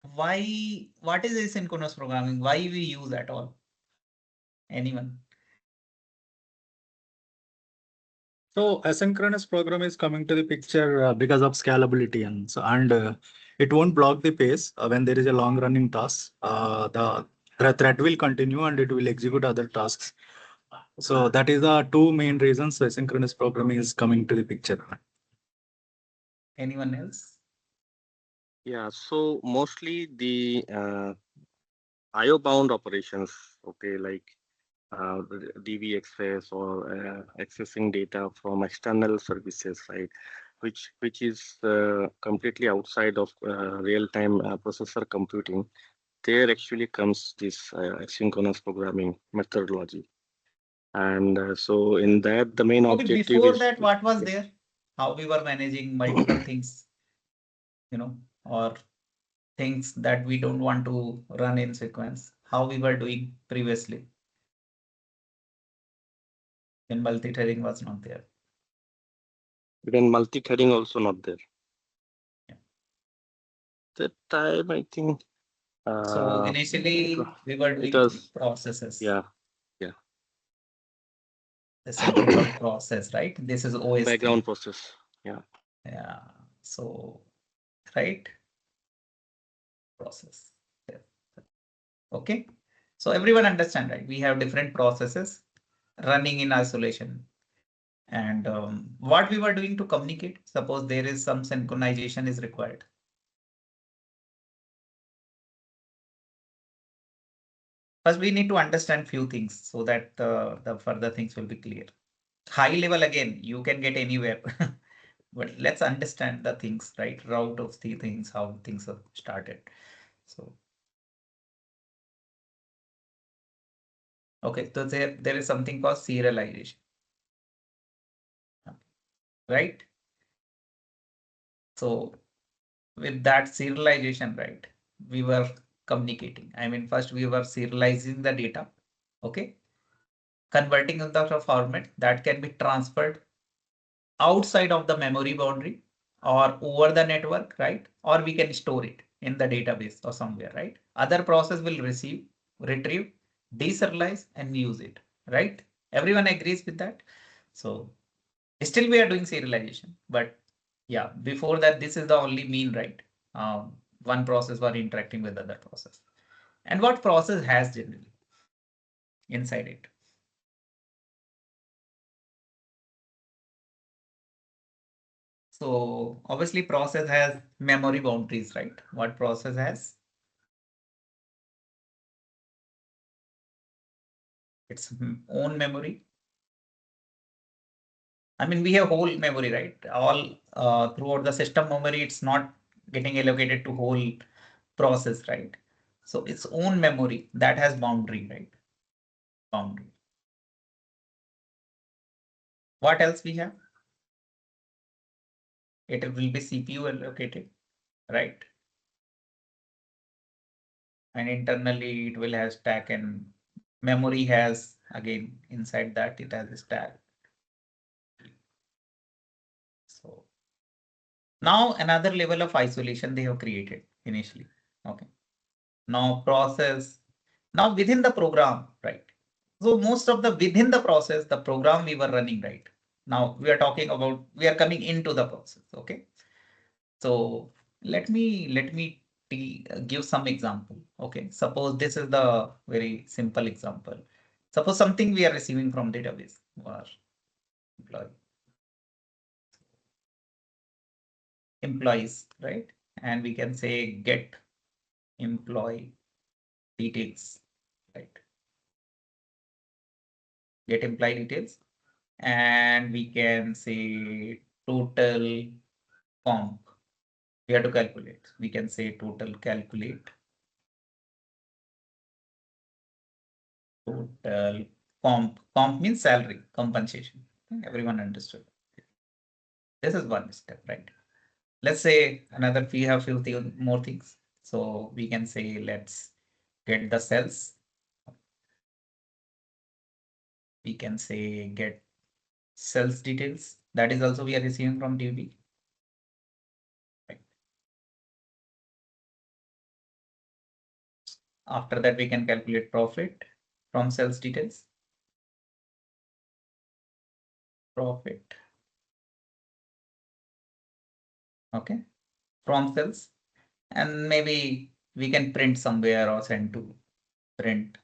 Why? What is asynchronous programming? Why we use at all? Anyone? So asynchronous program is coming to the picture because of scalability, and it won't block the pace when there is a long running task. The thread will continue and it will execute other tasks. So that is the two main reasons asynchronous programming is coming to the picture. Anyone else? Yeah, so mostly the IO bound operations, okay, like DB access or accessing data from external services, right? Which is completely outside of real-time processor computing. There actually comes this asynchronous programming methodology, and so in that the main Okay, objective before is that, what was yes. there? How we were managing multiple things, or things that we don't want to run in sequence? How we were doing previously when multi-threading was not there? Then multi-threading also not there. Yeah. That time I think So it initially wa- we were it doing was processes. yeah, yeah, There's something called process, right? This is OS3. background process. Yeah. Yeah. So, right? Process. Yeah. Okay. So everyone understand, right? We have different processes running in isolation. And what we were doing to communicate, suppose there is some synchronization is required. First, we need to understand few things so that the further things will be clear. High level, again, you can get anywhere. But let's understand the things, right? Route of the things, how things have started. So, okay, so there is something called serialization, right? So with that serialization, right, we were communicating. I mean, first we were serializing the data, okay, converting into the format that can be transferred outside of the memory boundary or over the network, right? Or we can store it in the database or somewhere, right? Other process will receive, retrieve, deserialize, and use it, right? Everyone agrees with that. So still we are doing serialization, but yeah, before that, this is the only mean, right? One process were interacting with other process. And what process has generally inside it? So obviously process has memory boundaries, right? What process has? Its own memory. I mean, we have whole memory, right? All throughout the system memory, it's not getting allocated to whole process, right? So its own memory that has boundary, right? Boundary. What else we have? It will be CPU allocated, right? And internally it will have stack, and memory has, again, inside that it has a stack. So now another level of isolation they have created initially. Okay. Now process, now within the program, right? So most of the within the process, the program we were running, right? Now we are talking about, we are coming into the process. Okay. So let me give some example. Okay. Suppose this is the very simple example. Suppose something we are receiving from database or employee, employees, right? And we can say get employee details, right? Get employee details, and we can say total comp. We have to calculate. We can say total calculate total comp. Comp means salary, compensation. Everyone understood. This is one step, right? Let's say another, we have few more things. So we can say let's get the cells. We can say get cells details. That is also we are receiving from DB. Right. After that, we can calculate profit from sales details. Profit. Okay. From sales. And maybe we can print somewhere or send to print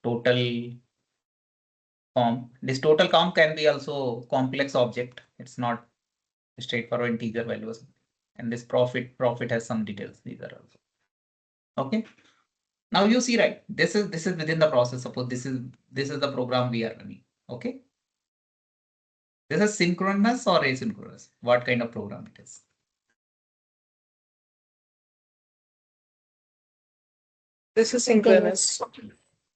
total comp. This total comp can be also complex object. It's not straightforward integer values. And this profit has some details. These are also. Okay. Now you see, right? This is within the process. Suppose this is the program we are running. Okay. This is synchronous or asynchronous? What kind of program it is? This is synchronous.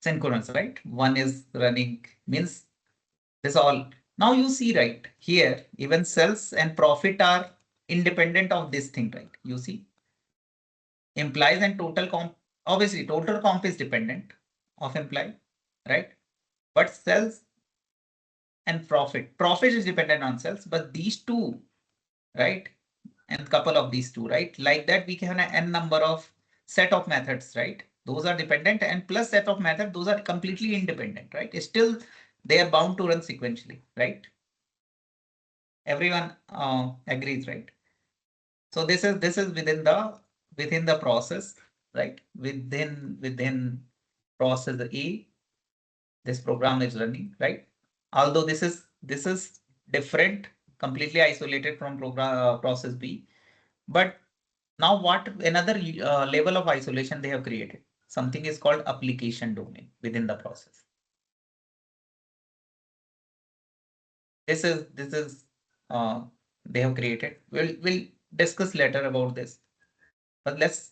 Synchronous, right? One is running means this all. Now you see, right here, even sales and profit are independent of this thing, right? You see, implies and total comp. Obviously, total comp is dependent of imply, right? But sales and profit is dependent on sales, but these two, right? And couple of these two, right? Like that, we can have n number of set of methods, right? Those are dependent, and plus set of method, those are completely independent, right? Still, they are bound to run sequentially, right? Everyone agrees, right? So this is within the process, right? Within process A, this program is running, right? Although this is different, completely isolated from program process B, but now what another level of isolation they have created? Something is called application domain within the process. This is they have created. We'll discuss later about this, but let's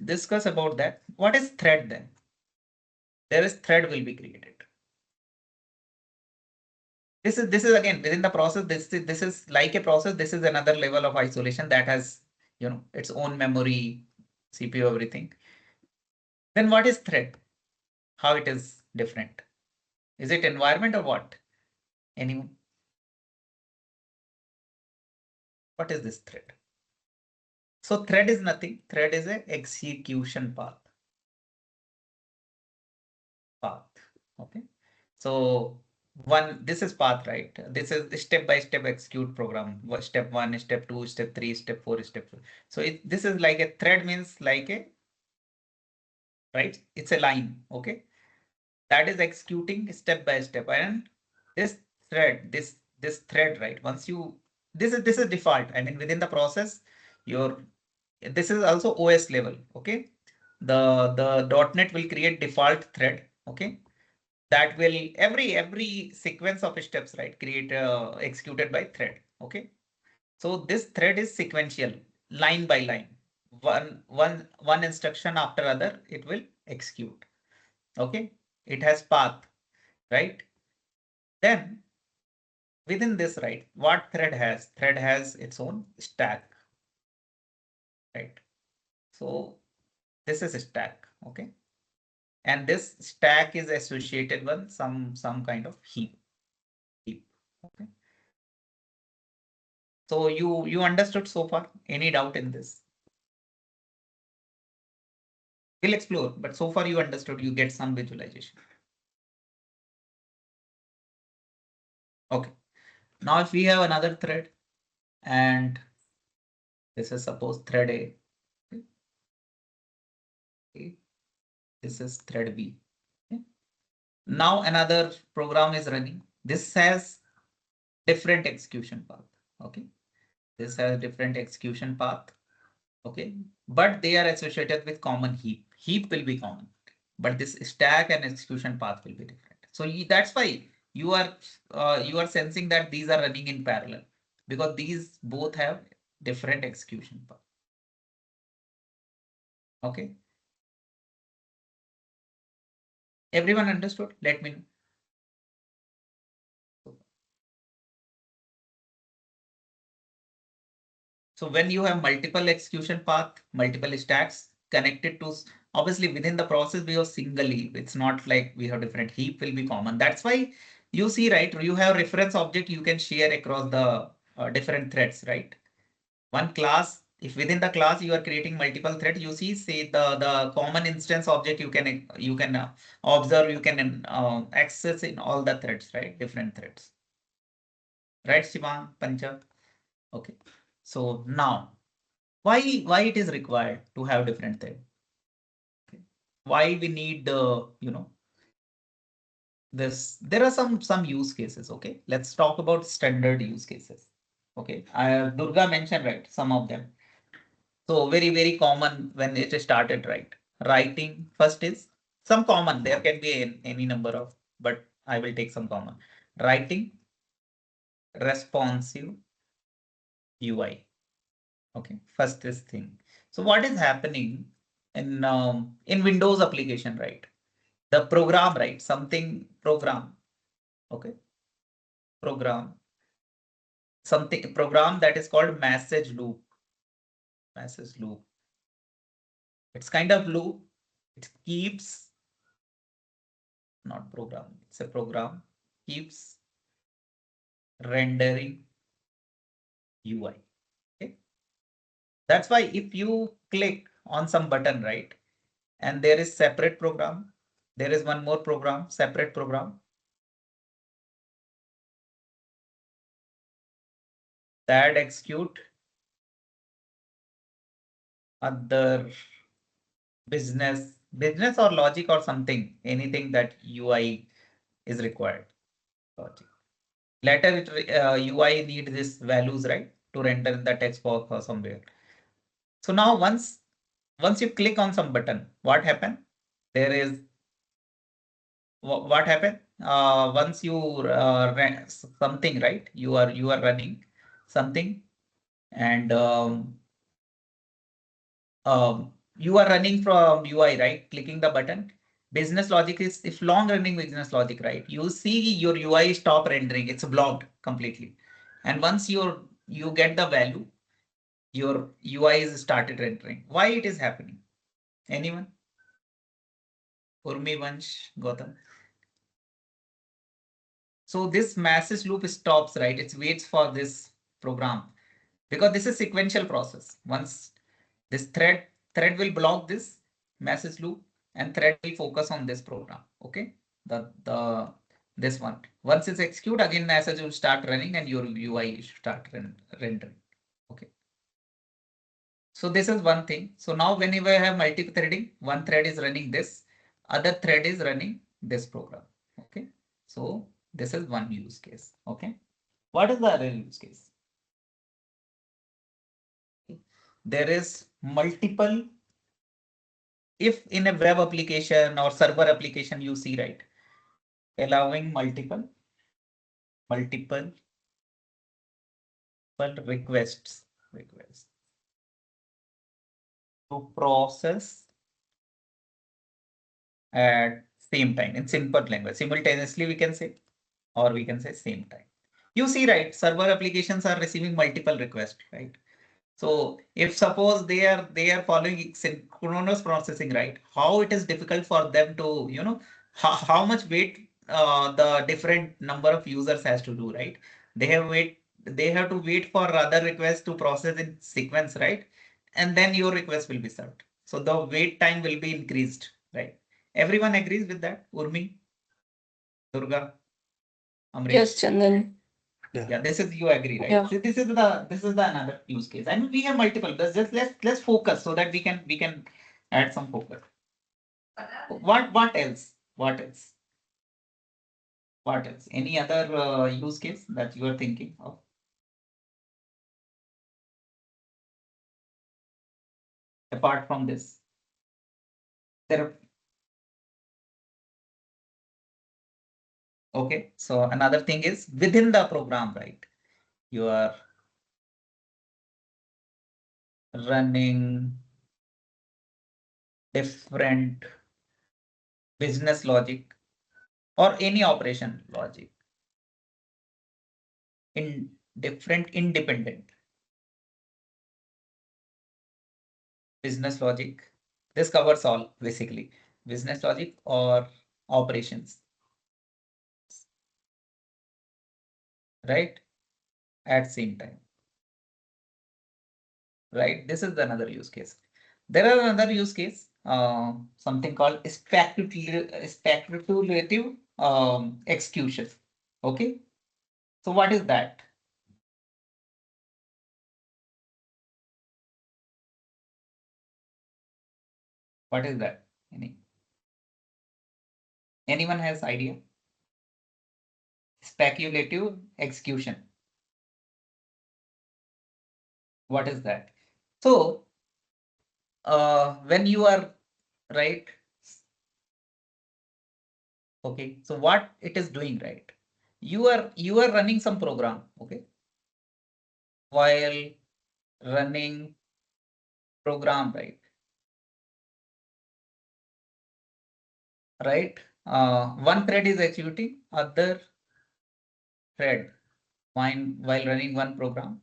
discuss about that. What is thread then? There is thread will be created. This is again within the process. This is like a process. This is another level of isolation that has its own memory, CPU, everything. Then what is thread? How it is different? Is it environment or what? Anyone? What is this thread? So thread is nothing. Thread is a execution path. Okay. So this is path, right? This is the step-by-step execute program. Step 1, step 2, step 3, step 4, step 4. So this is like a thread means like a, right? It's a line. Okay. That is executing step by step. And this thread, this thread, right? Once you, this is default. I mean, within the process, this is also OS level. Okay. The .NET will create default thread. Okay. That will every sequence of steps, right? Create executed by thread. Okay. So this thread is sequential, line by line. One instruction after other, it will execute. Okay. It has path, right? Then within this, right, what thread has? Thread has its own stack, right? So this is a stack, okay? And this stack is associated with some kind of heap. Okay. So you understood so far? Any doubt in this? We'll explore, but so far you understood, you get some visualization. Okay. Now if we have another thread and this is suppose thread A. Okay. This is thread B. Okay. Now another program is running. This has different execution path. Okay. This has different execution path. Okay. But they are associated with common heap. Heap will be common, but this stack and execution path will be different. So that's why you are sensing that these are running in parallel because these both have different execution path. Okay. Everyone understood? Let me know. So when you have multiple execution path, multiple stacks connected to, obviously within the process, we have single heap. It's not like we have different heap will be common. That's why you see, right? You have reference object you can share across the different threads, right? One class if within the class you are creating multiple threads, you see, say the common instance object you can observe, you can access in all the threads, right? Different threads, right, Shivang, Pancha? Okay. So now, why it is required to have different threads? Okay. Why we need this? There are some use cases. Okay, let's talk about standard use cases. Okay, Durga mentioned, right, some of them. So very common when it started, right? Writing first is some common. There can be any number of, but I will take some common. Writing, responsive UI. Okay, first this thing. So what is happening in Windows application, right? The program, right? Something program. Okay, program. Something program that is called message loop. Message loop. It's kind of loop. It keeps, not program. It's a program, keeps rendering UI. Okay. That's why if you click on some button, right, and there is separate program, there is one more program, separate program that execute other business or logic or something, anything that UI is required. Logic. Later UI need this values, right, to render in the text box or somewhere. So now once you click on some button, what happen? There is what happened? Once you ran something, right? You are running something, and you are running from UI, right? Clicking the button. Business logic is, if long running business logic, right? You see your UI stop rendering, it's blocked completely. And once you get the value, your UI is started rendering. Why it is happening? Anyone? Urmi, Vansh, Gautam. So this message loop stops, right? It waits for this program because this is sequential process. Once this thread will block this message loop, and thread will focus on this program. Okay, the this one. Once it's execute, again message will start running and your UI start rendering. Okay. So this is one thing. So now whenever I have multi-threading, one thread is running this, other thread is running this program. Okay. So this is one use case. Okay. What is the other use case? There is multiple. If in a web application or server application, you see, right, allowing multiple requests to process at same time in simple language. Simultaneously, we can say, or we can say same time. You see, right, server applications are receiving multiple requests, right? So if suppose they are following synchronous processing, right? How it is difficult for them to, how much wait the different number of users has to do, right? They have to wait for other requests to process in sequence, right? And then your request will be served. So the wait time will be increased, right? Everyone agrees with that? Urmi, Durga, Amrish? Yes, Chandan. Yeah, this is, you agree, right? Yeah. So this is the another use case. I mean, we have multiple. Let's focus so that we can add some focus. What else? What else? What else? Any other use case that you are thinking of? Apart from this, there are, okay. So another thing is within the program, right? You are running different business logic or any operation logic in different independent business logic. This covers all basically business logic or operations, right? At same time. right? This is another use case. There are another use case, something called speculative execution. Okay, so what is that? What is that? Anyone has idea? Speculative execution. What is that? So when you are right, okay, so what it is doing, right? You are running some program, okay, while running program, right? One thread is executing, other thread while running one program.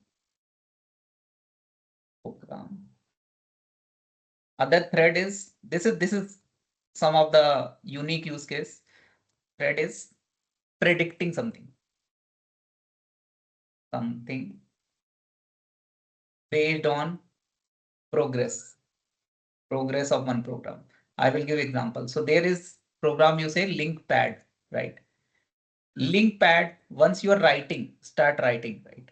Other thread is this is some of the unique use case. Thread is predicting something based on progress of one program. I will give example. So there is program, you say link pad, right? Link pad, once you are start writing, right?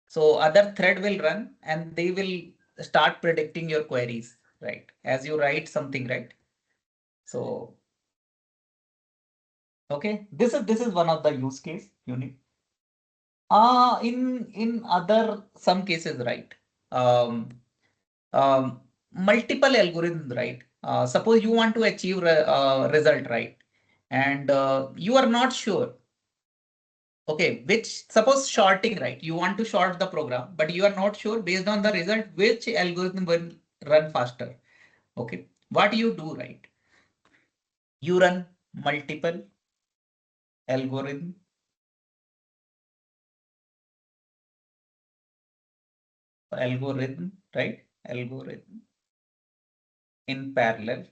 So other thread will run and they will start predicting your queries, right? As you write something, right? So, okay, this is one of the use case unique. In other some cases, right? Um, Multiple algorithms, right? Suppose you want to achieve result, right? And you are not sure. Okay, which suppose shorting, right? You want to short the program, but you are not sure based on the result which algorithm will run faster. Okay, what you do, right? You run multiple algorithm right? Algorithm in parallel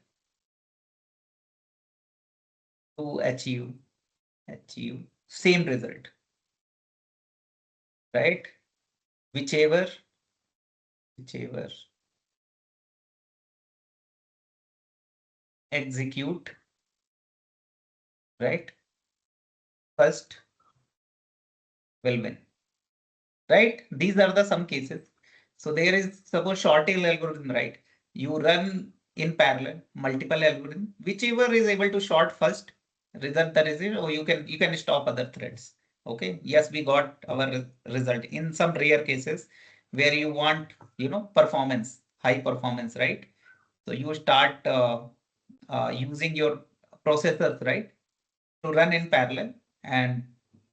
to achieve same result, right? Whichever execute, right? First will win, right? These are the some cases. So there is suppose short-tail algorithm, right? You run in parallel multiple algorithm, whichever is able to short first, result the result, or you can stop other threads. Okay. Yes, we got our result in some rare cases where you want, performance, high performance, right? So you start using your processors, right, to run in parallel, and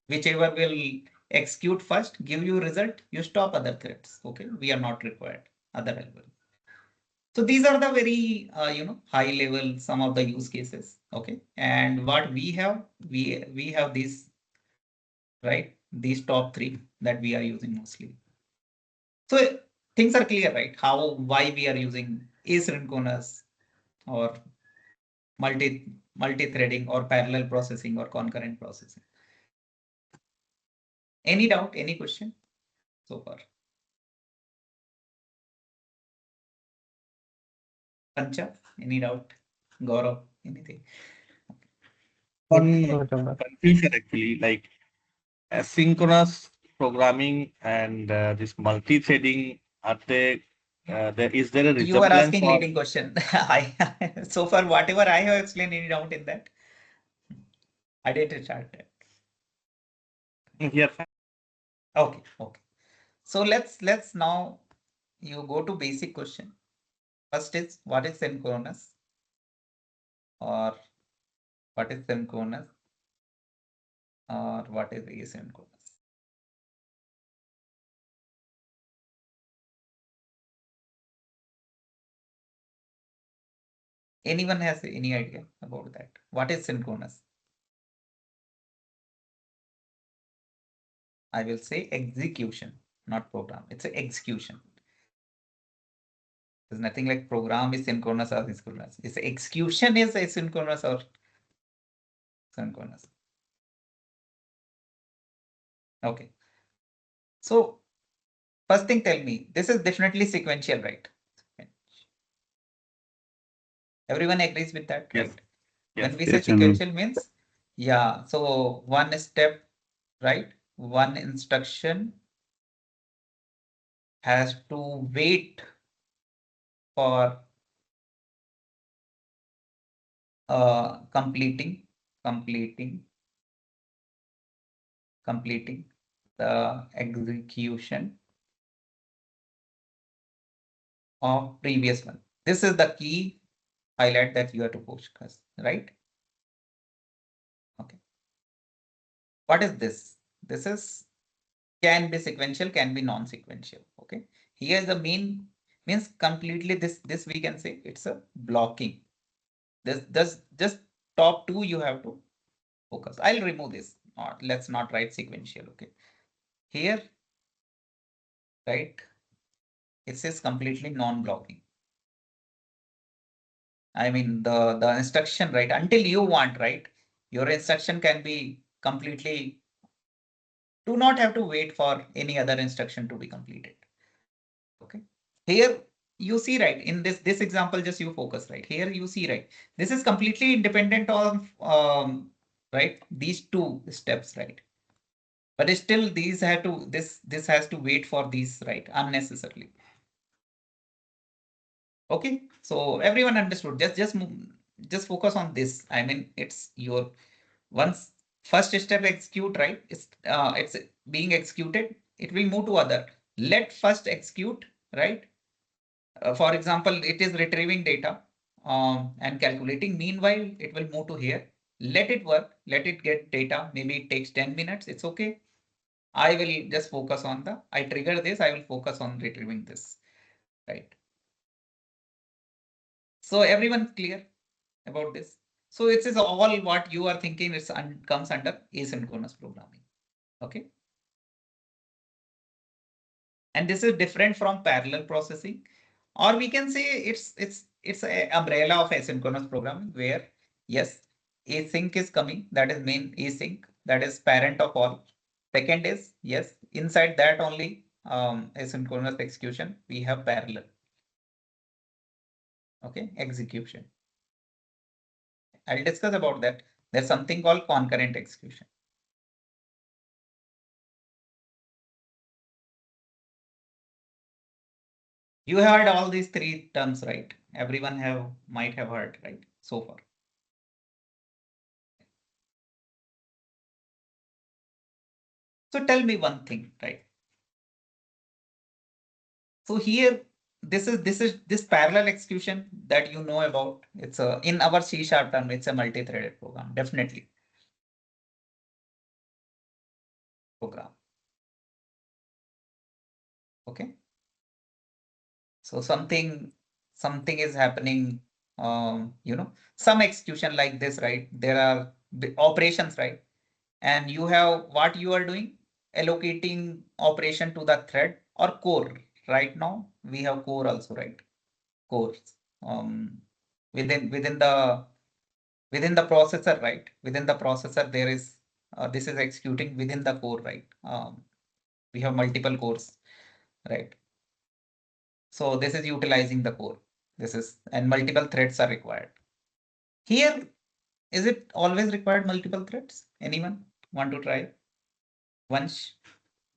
whichever will execute first, give you result, you stop other threads. Okay, we are not required other algorithm. So these are the very high level some of the use cases. Okay, and what we have these, right, these top three that we are using mostly. So things are clear, right? Why we are using asynchronous or multi-threading or parallel processing or concurrent processing. Any doubt, any question so far? Pancha, any doubt? Gaurav, anything? One confusion actually, like asynchronous programming and this multi-threading, are they, is there a You are resemblance asking or leading question. So far, whatever I have explained, any doubt in that? I did start that. here? Okay, okay. So let's now you go to basic question. First is what is synchronous, or what is synchronous, or what is asynchronous? Anyone has any idea about that? What is synchronous? I will say execution, not program. It's an execution. There's nothing like program is synchronous or asynchronous. It's execution is asynchronous or synchronous. Okay. So First thing, tell me, this is definitely sequential, right? Everyone agrees with that, Yes. right? When we say Yes, Chandru. sequential means, yeah, so one step, right? One instruction has to wait for completing the execution of previous one. This is the key highlight that you have to focus, right? Okay. What is this? This is can be sequential, can be non-sequential. Okay. Here the main means completely this we can say it's a blocking. This just top two you have to focus. I'll remove this. Let's not write sequential. Okay. Here, right? It says completely non-blocking. I mean the instruction, right? Until you want, right? Your instruction can be completely, do not have to wait for any other instruction to be completed. Okay. Here you see, right? In this example, just you focus, right? Here you see, right? This is completely independent of right? These two steps, right? But still these have to this has to wait for these, right? Unnecessarily. Okay, so everyone understood. Just focus on this. I mean, it's your once first step execute, right? It's being executed. It will move to other. Let first execute, right? For example, it is retrieving data and calculating. Meanwhile, it will move to here. Let it work. Let it get data. Maybe it takes 10 minutes. It's okay. I will just focus on I trigger this. I will focus on retrieving this, right? So everyone clear about this? So it is all what you are thinking. It comes under asynchronous programming. Okay. And this is different from parallel processing, or we can say it's a umbrella of asynchronous programming where yes, async is coming. That is main async. That is parent of all. Second is yes, inside that only asynchronous execution we have parallel. Okay, execution. I'll discuss about that. There's something called concurrent execution. You heard all these three terms, right? Everyone might have heard, right? So far. So tell me one thing, right? So here, this parallel execution that you know about. It's a in our C# term, it's a multi-threaded program, definitely. Program. Okay. So something is happening. Some execution like this, right? There are the operations, right? And you have what you are doing, allocating operation to the thread or core. Right now we have core also, right? Cores within the processor, right? Within the processor there is this is executing within the core, right? We have multiple cores, right? So this is utilizing the core. This is, and multiple threads are required here. Is it always required multiple threads? Anyone want to try? Vansh,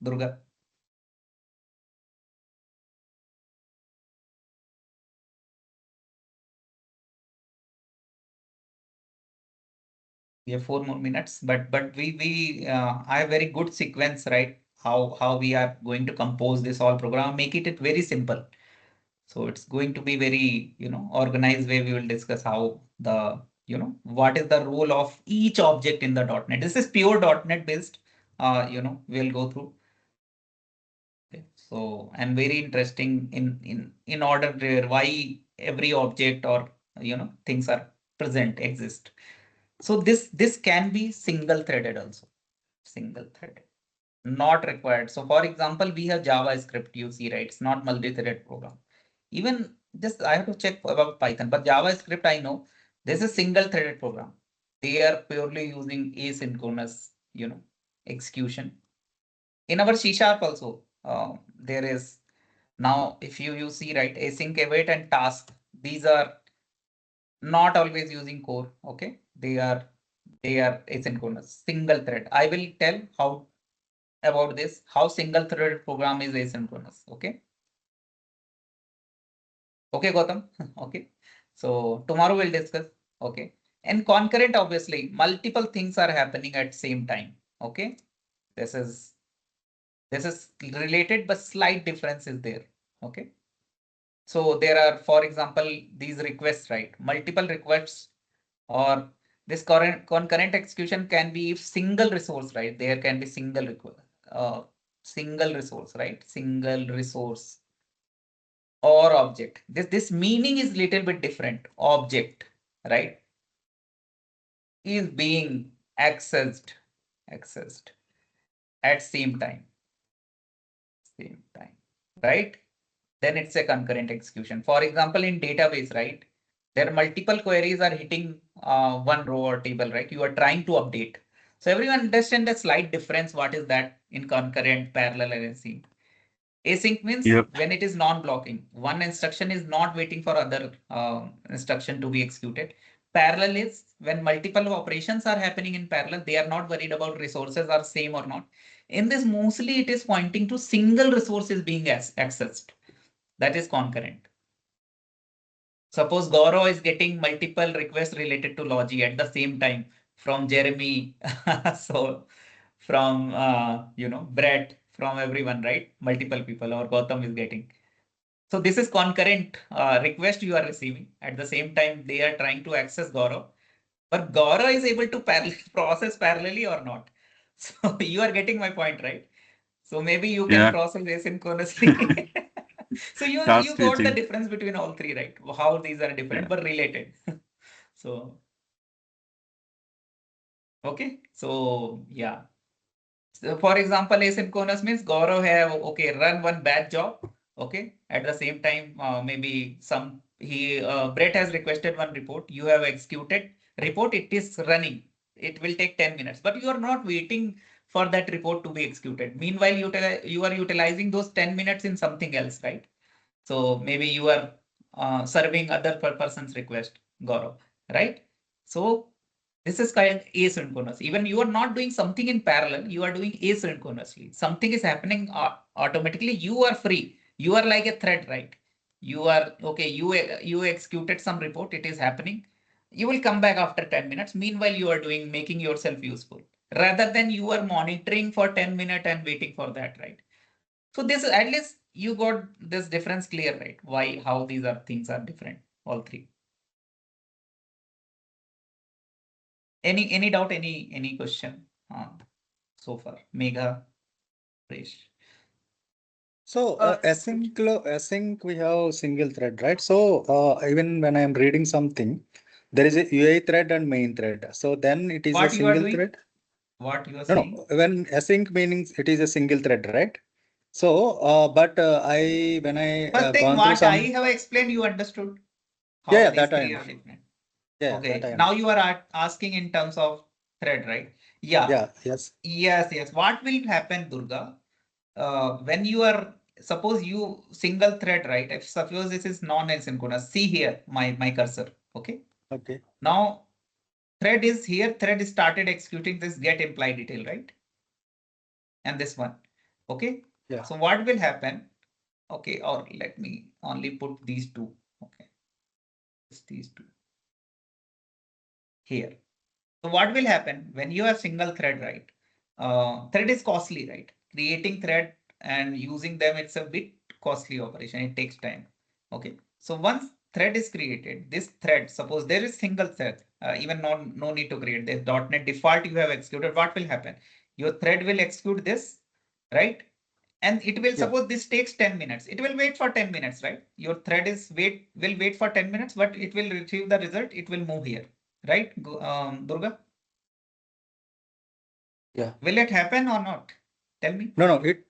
Durga. We have 4 more minutes, but we I have very good sequence, right? How we are going to compose this all program, make it very simple. So it's going to be very organized way. We will discuss how what is the role of each object in the .NET. This is pure .NET based. We'll go through. Okay. So and very interesting in order there why every object or things are present exist. So this can be single threaded also. Single threaded. Not required. So for example, we have JavaScript, you see, right? It's not multi-threaded program. Even just I have to check about Python, but JavaScript, I know this is single threaded program. They are purely using asynchronous, execution. In our C# also, there is now if you see right, async await and task, these are not always using core. Okay, they are asynchronous single thread. I will tell how about this, how single thread program is asynchronous. Okay. Okay, Gautam. Okay. So tomorrow we'll discuss. Okay. And concurrent, obviously, multiple things are happening at same time. Okay. This is related, but slight difference is there. Okay. So there are, for example, these requests, right? Multiple requests, or this current concurrent execution can be if single resource, right? There can be single request, single resource, right? Single resource or object. This meaning is little bit different. Object, right, is being accessed at same time, right? Then it's a concurrent execution. For example, in database, right, there are multiple queries are hitting one row or table, right? You are trying to update. So everyone understand the slight difference. What is that in concurrent, parallel, and async? Async means when it is non-blocking. One instruction is not waiting for other instruction to be executed. Parallel is when multiple operations are happening in parallel. They are not worried about resources are same or not. In this, mostly it is pointing to single resources being accessed. That is concurrent. Suppose Gaurav is getting multiple requests related to Logi at the same time from Jeremy, so from Brett, from everyone, right? Multiple people, or Gautam is getting. So this is concurrent request you are receiving. At the same time, they are trying to access Gaurav, but Gaurav is able to process parallelly or not. So you are getting my point, right? So maybe you can process asynchronously. So you got the difference between all three, right? How these are different but related. So okay, so yeah. So for example, asynchronous means Gaurav have run one bad job. Okay, at the same time, maybe Brett has requested one report. You have executed report. It is running. It will take 10 minutes, but you are not waiting for that report to be executed. Meanwhile, you are utilizing those 10 minutes in something else, right? So maybe you are serving other person's request, Gaurav, right? So this is called asynchronous. Even you are not doing something in parallel, you are doing asynchronously. Something is happening automatically. You are free. You are like a thread, right? You are okay. You executed some report. It is happening. You will come back after 10 minutes. Meanwhile, you are making yourself useful rather than you are monitoring for 10 minutes and waiting for that, right? So this at least you got this difference clear, right? Why, how these are things are different, all three. Any doubt, any question so far? Megha, Presh. So async we have single thread, right? So even when I am reading something, there is a UI thread and main thread. So then it is a What you are single doing? thread. What you are No, saying? no. When async means it is a single thread, right? So but I when I First thing, gone through what I some. have explained, you understood Yeah, how yeah, these that I three are understand. different. Yeah, that Okay, I now understand. you are asking in terms of thread, right? Yeah. Yeah, yes. Yes. What will happen, Durga? When you are, suppose you single thread, right? If suppose this is non-asynchronous, see here my cursor. Okay. Okay. Now thread is here. Thread started executing this get imply detail, right? And this one. Okay. Yeah. So what will happen? Okay, or let me only put these two. Okay, just these two here. So what will happen when you have single thread, right? Thread is costly, right? Creating thread and using them, it's a bit costly operation. It takes time. Okay. So once thread is created, this thread, suppose there is single thread, even no need to create this .NET default you have executed. What will happen? Your thread will execute this, right? And it will, suppose this takes 10 minutes. It will wait for 10 minutes, right? Your thread will wait for 10 minutes, but it will retrieve the result. It will move here, right? Durga? Yeah. Will it happen or not? Tell me. No, it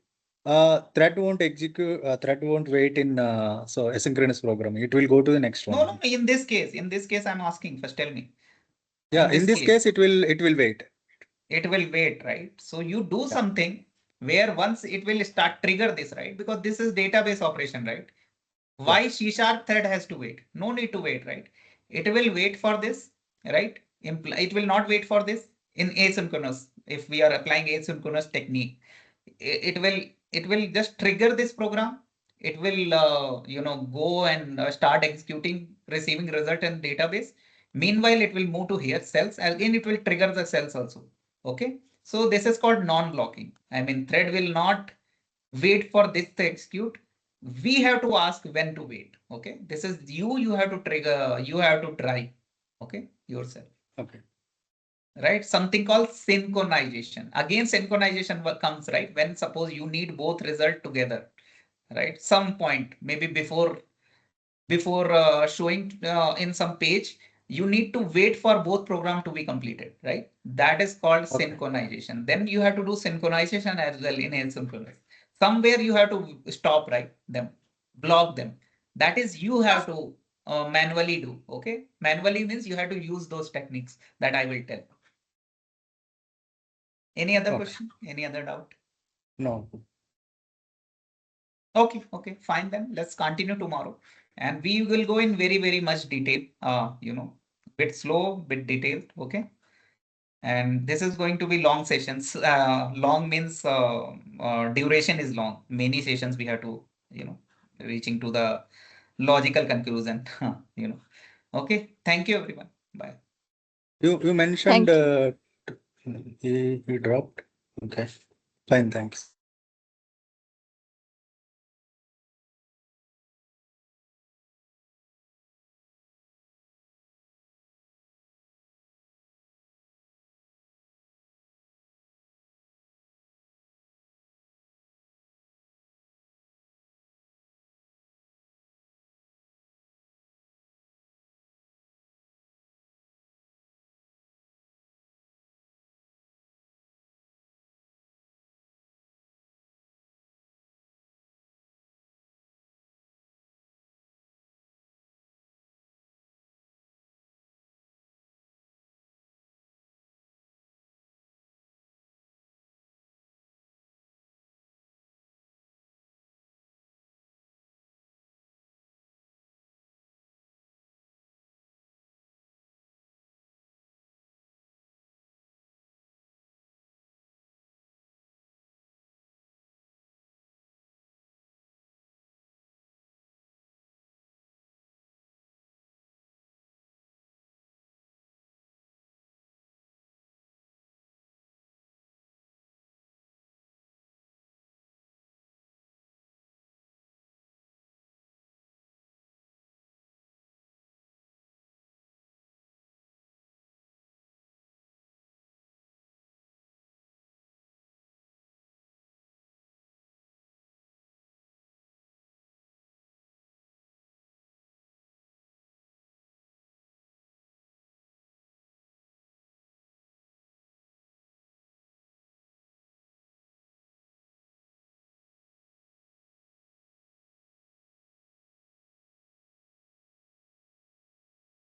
thread won't execute, thread won't wait in so asynchronous programming. It will go to the next one. No. In this case, I'm asking first. Tell me. Yeah, in this case, it will wait. It will wait, right? So you do something. where once it will start trigger this, right? Because this is database operation, right? Why C# thread has to wait? No need to wait, right? It will wait for this, right? It will not wait for this in asynchronous. If we are applying asynchronous technique, it will just trigger this program. It will go and start executing, receiving result in database. Meanwhile, it will move to here cells. Again, it will trigger the cells also. Okay. So this is called non-blocking. I mean, thread will not wait for this to execute. We have to ask when to wait. Okay. This is you have to trigger, you have to try. Okay. Yourself. Okay. Right? Something called synchronization. Again, synchronization comes, right? When suppose you need both result together, right? Some point, maybe before showing in some page, you need to wait for both program to be completed, right? That is called Okay. synchronization. Then you have to do synchronization as well in asynchronous. Somewhere you have to stop, right? Them, block them. That is you have to manually do. Okay, manually means you have to use those techniques that I will tell. Any other Okay. question? Any other doubt? No. Okay, fine then. Let's continue tomorrow. And we will go in very, very much detail. Bit slow, bit detailed. Okay. And this is going to be long sessions. Long means duration is long. Many sessions we have to, reaching to the logical conclusion. Okay. Thank you, everyone. Bye. You mentioned Thank you. he dropped. Okay. Fine, thanks.